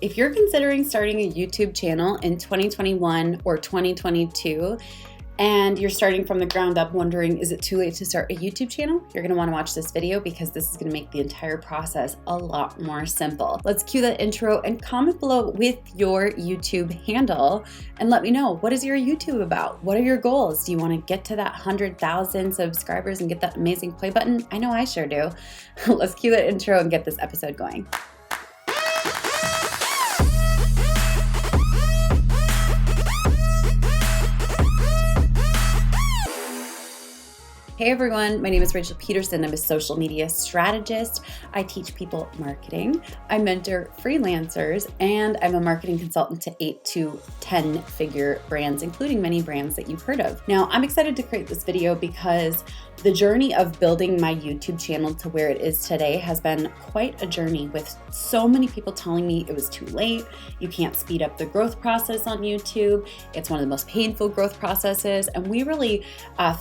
If you're considering starting a YouTube channel in 2021 or 2022, and you're starting from the ground up wondering, is it too late to start a YouTube channel? You're gonna wanna watch this video because this is gonna make the entire process a lot more simple. Let's cue that intro and comment below with your YouTube handle and let me know, what is your YouTube about? What are your goals? Do you wanna get to that 100,000 subscribers and get that amazing play button? I know I sure do. Let's cue that intro and get this episode going. Hey everyone, my name is Rachel Pedersen. I'm a social media strategist. I teach people marketing. I mentor freelancers, and I'm a marketing consultant to 8 to 10 figure brands, including many brands that you've heard of. Now, I'm excited to create this video because the journey of building my YouTube channel to where it is today has been quite a journey, with so many people telling me it was too late, you can't speed up the growth process on YouTube, it's one of the most painful growth processes, and we really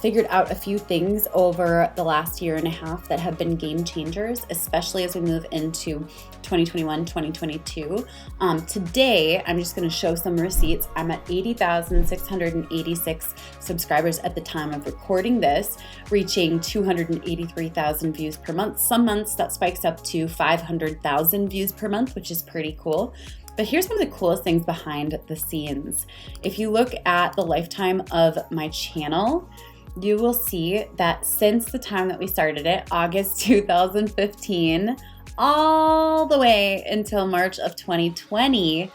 figured out a few things over the last year and a half that have been game changers, especially as we move into 2021, 2022. Today, I'm just gonna show some receipts. I'm at 80,686 subscribers at the time of recording this, reaching 283,000 views per month. Some months that spikes up to 500,000 views per month, which is pretty cool. But here's one of the coolest things behind the scenes. If you look at the lifetime of my channel, you will see that since the time that we started it, August 2015, all the way until March of 2020,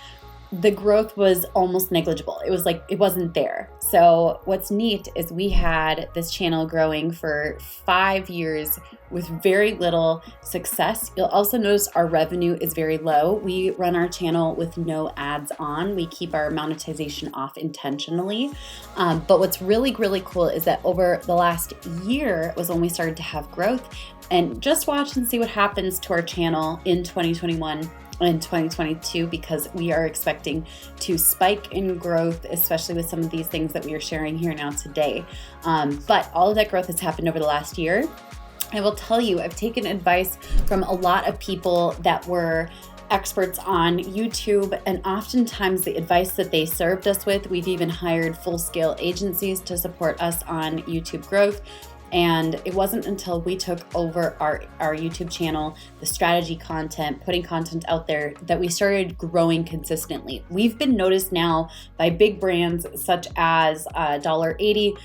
the growth was almost negligible. It was like, it wasn't there. So what's neat is we had this channel growing for 5 years with very little success. You'll also notice our revenue is very low. We run our channel with no ads on. We keep our monetization off intentionally. But what's really, really cool is that over the last year was when we started to have growth. And just watch and see what happens to our channel in 2021 and 2022, because we are expecting to spike in growth, especially with some of these things that we are sharing here now today. But all of that growth has happened over the last year. I will tell you, I've taken advice from a lot of people that were experts on YouTube, and oftentimes the advice that they served us with, we've even hired full-scale agencies to support us on YouTube growth. And it wasn't until we took over our YouTube channel, the strategy content, putting content out there, that we started growing consistently. We've been noticed now by big brands such as $1.80,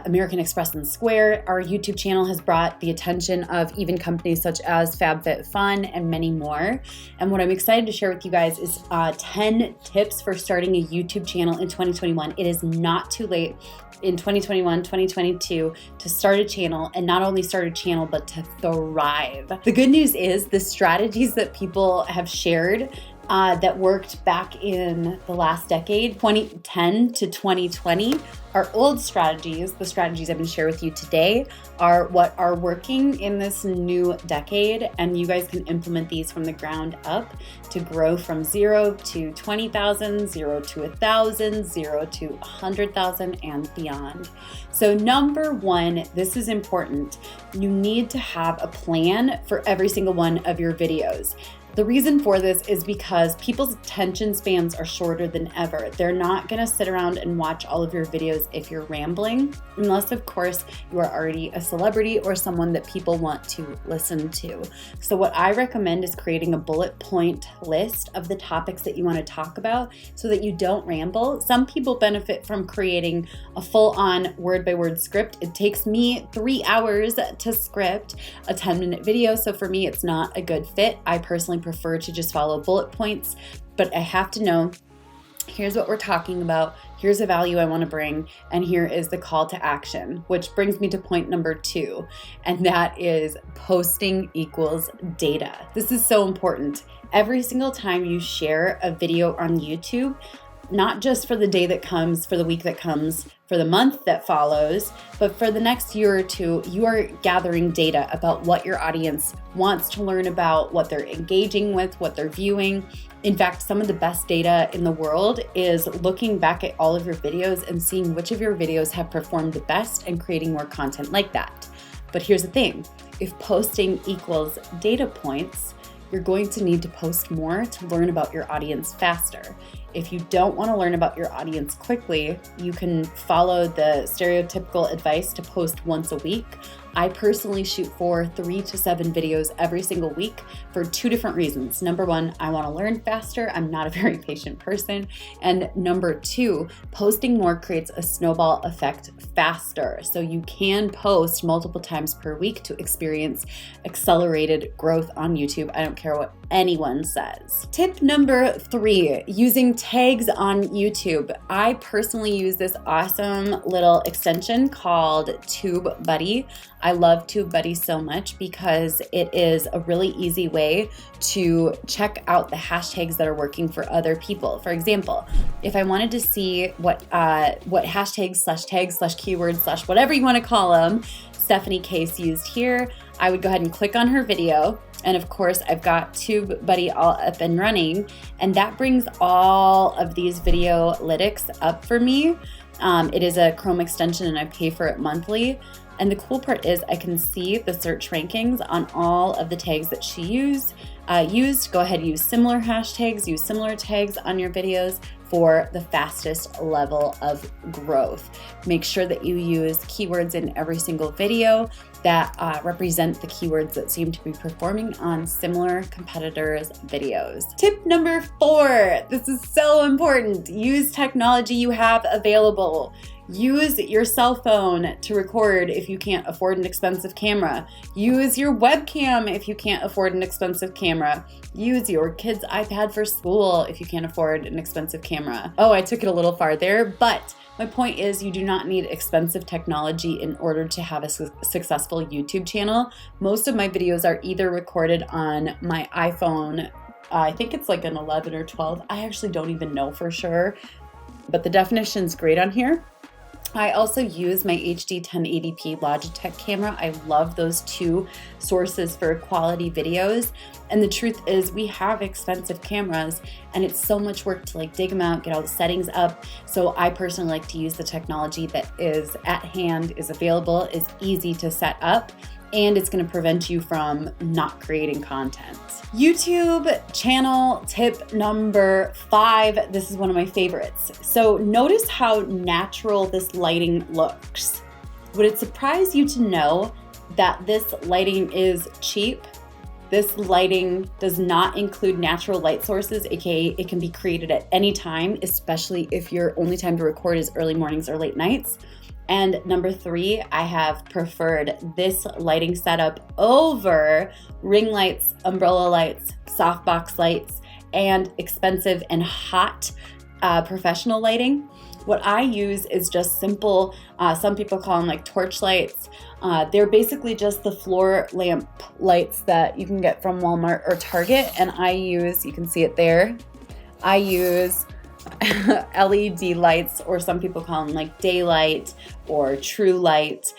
American Express and Square. Our YouTube channel has brought the attention of even companies such as FabFitFun and many more. And what I'm excited to share with you guys is 10 tips for starting a YouTube channel in 2021. It is not too late in 2021, 2022 to start a channel, and not only start a channel, but to thrive. The good news is the strategies that people have shared that worked back in the last decade, 2010 to 2020, are old strategies. The strategies I'm going to share with you today are what are working in this new decade, and you guys can implement these from the ground up to grow from 0 to 20,000, 0 to 1,000, 0 to 100,000, and beyond. So number one, this is important. You need to have a plan for every single one of your videos. The reason for this is because people's attention spans are shorter than ever. They're not gonna sit around and watch all of your videos if you're rambling, unless of course you are already a celebrity or someone that people want to listen to. So what I recommend is creating a bullet point list of the topics that you wanna talk about so that you don't ramble. Some people benefit from creating a full-on word-by-word script. It takes me 3 hours to script a 10-minute video, so for me it's not a good fit. I personally prefer to just follow bullet points, but I have to know, here's what we're talking about, here's the value I want to bring, and here is the call to action, which brings me to point number 2, and that is posting equals data. This is so important. Every single time you share a video on YouTube, not just for the day that comes, for the week that comes, for the month that follows, but for the next year or two, you are gathering data about what your audience wants to learn about, what they're engaging with, what they're viewing. In fact, some of the best data in the world is looking back at all of your videos and seeing which of your videos have performed the best and creating more content like that. But here's the thing, if posting equals data points, you're going to need to post more to learn about your audience faster. If you don't want to learn about your audience quickly, you can follow the stereotypical advice to post once a week. I personally shoot for 3 to 7 videos every single week for 2 different reasons. Number 1, I want to learn faster. I'm not a very patient person. And number 2, posting more creates a snowball effect faster. So you can post multiple times per week to experience accelerated growth on YouTube. I don't care what anyone says. Tip number 3, using tags on YouTube. I personally use this awesome little extension called TubeBuddy. I love TubeBuddy so much because it is a really easy way to check out the hashtags that are working for other people. For example, if I wanted to see what hashtags / tags / keywords / whatever you want to call them, Stephanie Case used here, I would go ahead and click on her video. And of course, I've got TubeBuddy all up and running, and that brings all of these video lytics up for me. It is a Chrome extension and I pay for it monthly. And the cool part is I can see the search rankings on all of the tags that she used. Go ahead and use similar hashtags, use similar tags on your videos for the fastest level of growth. Make sure that you use keywords in every single video that represent the keywords that seem to be performing on similar competitors' videos. Tip number 4, this is so important. Use technology you have available. Use your cell phone to record if you can't afford an expensive camera. Use your webcam if you can't afford an expensive camera. Use your kid's iPad for school if you can't afford an expensive camera. Oh, I took it a little far there, but my point is you do not need expensive technology in order to have a successful YouTube channel. Most of my videos are either recorded on my iPhone, I think it's like an 11 or 12. I actually don't even know for sure, but the definition's great on here. I also use my HD 1080p Logitech camera. I love those 2 sources for quality videos. And the truth is we have expensive cameras and it's so much work to like dig them out, get all the settings up. So I personally like to use the technology that is at hand, is available, is easy to set up, and it's going to prevent you from not creating content. YouTube channel tip number 5. This is one of my favorites. So notice how natural this lighting looks. Would it surprise you to know that this lighting is cheap? This lighting does not include natural light sources, aka it can be created at any time, especially if your only time to record is early mornings or late nights. And number 3, I have preferred this lighting setup over ring lights, umbrella lights, softbox lights, and expensive and hot professional lighting. What I use is just simple, some people call them like torch lights. They're basically just the floor lamp lights that you can get from Walmart or Target. And I use, you can see it there, I use LED lights, or some people call them like daylight or true light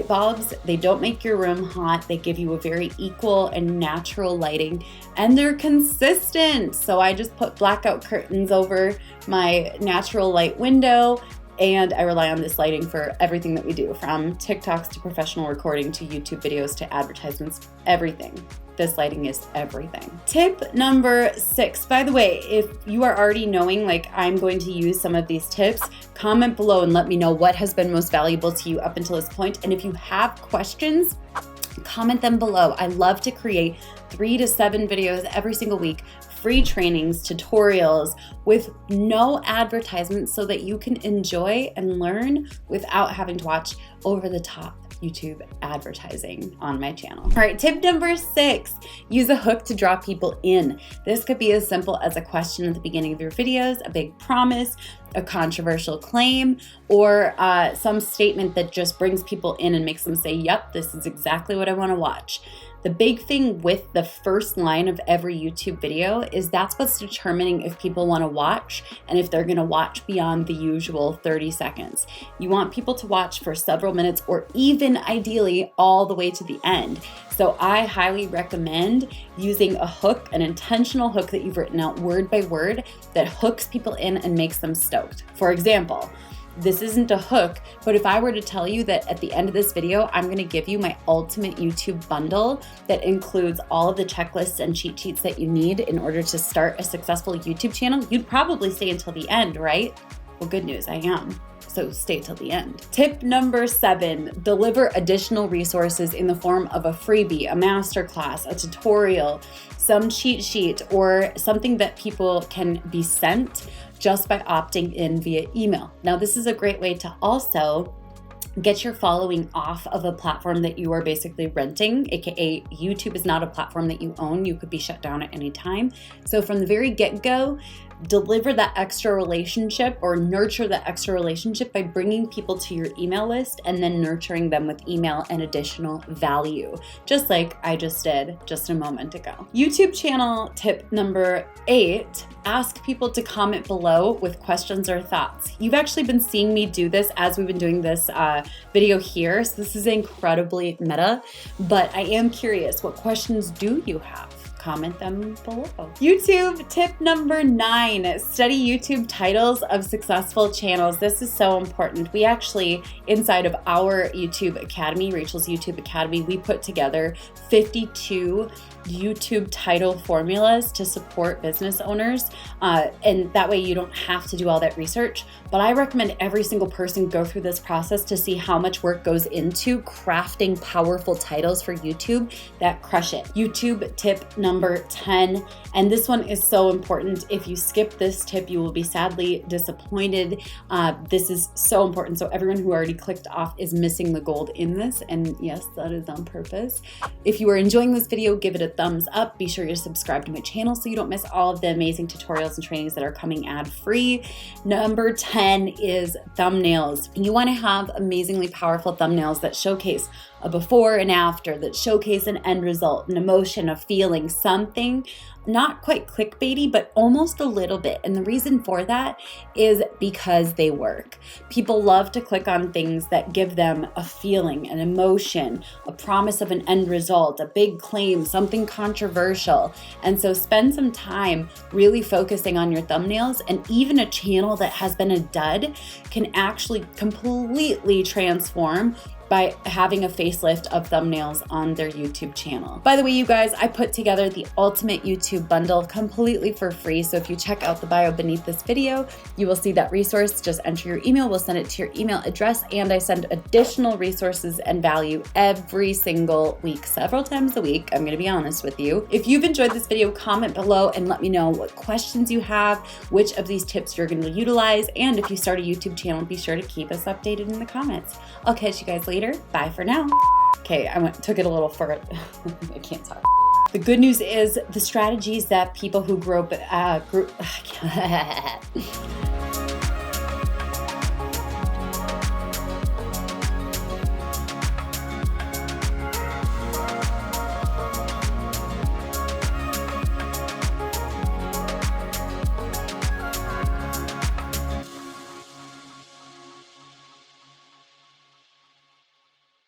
bulbs. They don't make your room hot. They give you a very equal and natural lighting, and they're consistent. So I just put blackout curtains over my natural light window, and I rely on this lighting for everything that we do, from TikToks to professional recording to YouTube videos to advertisements, everything. This lighting is everything. Tip number 6. By the way, if you are already knowing, like I'm going to use some of these tips, comment below and let me know what has been most valuable to you up until this point. And if you have questions, comment them below. I love to create 3 to 7 videos every single week, free trainings, tutorials with no advertisements so that you can enjoy and learn without having to watch over the top YouTube advertising on my channel. All right, tip number 6, use a hook to draw people in. This could be as simple as a question at the beginning of your videos, a big promise, a controversial claim, or some statement that just brings people in and makes them say, yep, this is exactly what I want to watch. The big thing with the first line of every YouTube video is that's what's determining if people want to watch and if they're going to watch beyond the usual 30 seconds. You want people to watch for several minutes, or even ideally all the way to the end. So I highly recommend using a hook, an intentional hook that you've written out word by word that hooks people in and makes them stoked. For example, this isn't a hook, but if I were to tell you that at the end of this video, I'm gonna give you my ultimate YouTube bundle that includes all of the checklists and cheat sheets that you need in order to start a successful YouTube channel, you'd probably stay until the end, right? Well, good news, I am. So stay till the end. Tip number 7, deliver additional resources in the form of a freebie, a masterclass, a tutorial, some cheat sheet, or something that people can be sent just by opting in via email. Now, this is a great way to also get your following off of a platform that you are basically renting, aka YouTube is not a platform that you own. You could be shut down at any time. So from the very get-go, deliver that extra relationship or nurture that extra relationship by bringing people to your email list and then nurturing them with email and additional value, just like I just did just a moment ago. YouTube channel tip number 8, ask people to comment below with questions or thoughts. You've actually been seeing me do this as we've been doing this video here, so this is incredibly meta, but I am curious, what questions do you have? Comment them below. YouTube tip number 9, study YouTube titles of successful channels. This is so important. We actually, inside of our YouTube Academy, Rachel's YouTube Academy, we put together 52 YouTube title formulas to support business owners. And that way you don't have to do all that research. But I recommend every single person go through this process to see how much work goes into crafting powerful titles for YouTube that crush it. YouTube tip number 10, and this one is so important. If you skip this tip, you will be sadly disappointed. This is so important. So everyone who already clicked off is missing the gold in this. And yes, that is on purpose. If you are enjoying this video, give it a thumbs up. Be sure you're subscribed to my channel so you don't miss all of the amazing tutorials and trainings that are coming ad-free. Number 10 is thumbnails. You want to have amazingly powerful thumbnails that showcase a before and after, that showcase an end result, an emotion, a feeling, something not quite clickbaity, but almost a little bit. And the reason for that is because they work. People love to click on things that give them a feeling, an emotion, a promise of an end result, a big claim, something controversial. And so spend some time really focusing on your thumbnails, and even a channel that has been a dud can actually completely transform by having a facelift of thumbnails on their YouTube channel. By the way, you guys, I put together the ultimate YouTube bundle completely for free. So if you check out the bio beneath this video, you will see that resource. Just enter your email, we'll send it to your email address, and I send additional resources and value every single week, several times a week. I'm gonna be honest with you. If you've enjoyed this video, comment below and let me know what questions you have, which of these tips you're gonna utilize, and if you start a YouTube channel, be sure to keep us updated in the comments. I'll catch you guys later. Bye for now. Okay, took it a little further. I can't talk. The good news is the strategies that people who grew up